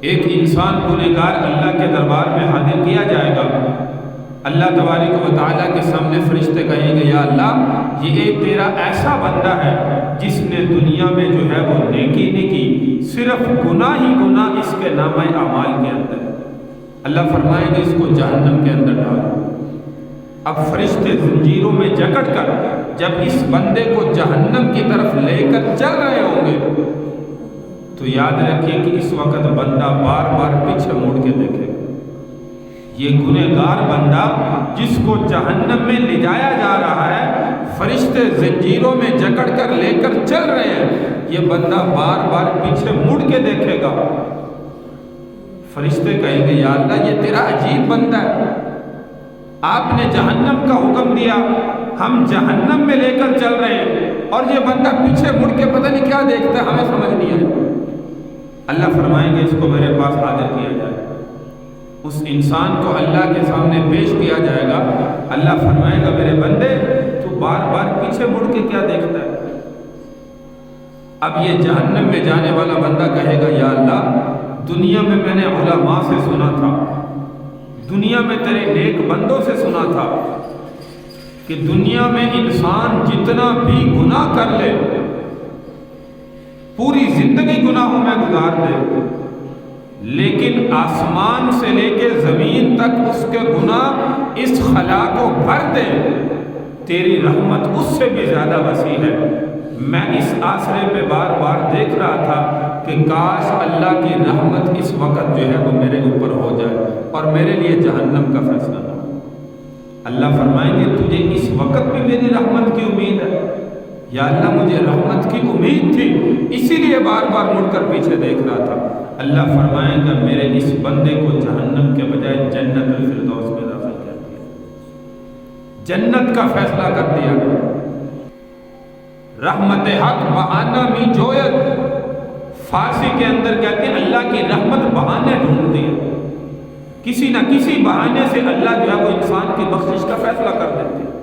ایک انسان گنہگار اللہ کے دربار میں حاضر کیا جائے گا۔ اللہ تبارک و تعالیٰ کے سامنے فرشتے کہیں گے یا اللہ یہ ایک تیرا ایسا بندہ ہے جس نے دنیا میں جو ہے وہ نیکی نہیں کی، صرف گناہ ہی گناہ اس کے نامہ اعمال کے اندر۔ اللہ فرمائیں گے اس کو جہنم کے اندر ڈالو۔ اب فرشتے زنجیروں میں جکڑ کر جب اس بندے کو جہنم کی طرف لے کر چل رہے ہوں گے تو یاد رکھیے کہ اس وقت بندہ بار بار پیچھے مڑ کے دیکھے گا۔ یہ گنہگار بندہ جس کو جہنم میں لے جایا جا رہا ہے، فرشتے زنجیروں میں جکڑ کر لے کر چل رہے ہیں، یہ بندہ بار بار پیچھے مڑ کے دیکھے گا۔ فرشتے کہیں گے یا اللہ یہ تیرا عجیب بندہ ہے، آپ نے جہنم کا حکم دیا، ہم جہنم میں لے کر چل رہے ہیں اور یہ بندہ پیچھے مڑ کے پتہ نہیں کیا دیکھتا ہے، ہمیں سمجھ نہیں آئی۔ اللہ فرمائیں گے اس کو میرے پاس حاضر کیا جائے، اس انسان کو اللہ کے سامنے پیش کیا جائے گا۔ اللہ فرمائے گا میرے بندے تو بار بار پیچھے مڑ کے کیا دیکھتا ہے؟ اب یہ جہنم میں جانے والا بندہ کہے گا یا اللہ دنیا میں نے علماء سے سنا تھا، دنیا میں تیرے نیک بندوں سے سنا تھا کہ دنیا میں انسان جتنا بھی گناہ کر لے، پوری زندگی گناہوں میں گزار دے، لیکن آسمان سے لے کے زمین تک اس کے گناہ اس خلا کو بھر دے، تیری رحمت اس سے بھی زیادہ وسیع ہے۔ میں اس آسرے پہ بار بار دیکھ رہا تھا کہ کاش اللہ کی رحمت اس وقت جو ہے وہ میرے اوپر ہو جائے اور میرے لیے جہنم کا فیصلہ نہ ہو۔ اللہ فرمائیں گے تجھے اس وقت بھی میری رحمت کی امید ہے؟ یا اللہ مجھے رحمت کی امید تھی، اسی لیے بار بار مڑ کر پیچھے دیکھ رہا تھا۔ اللہ فرمائیں گا میرے اس بندے کو جہنم کے بجائے جنت الفردوس میں داخل کر دیا، جنت کا فیصلہ کر دیا گیا۔ رحمت حق بہانہ می جویت، فارسی کے اندر کہتے ہیں اللہ کی رحمت بہانے ڈھونڈتی ہے، کسی نہ کسی بہانے سے اللہ جو ہے وہ انسان کی بخشش کا فیصلہ کر دیتے ہیں۔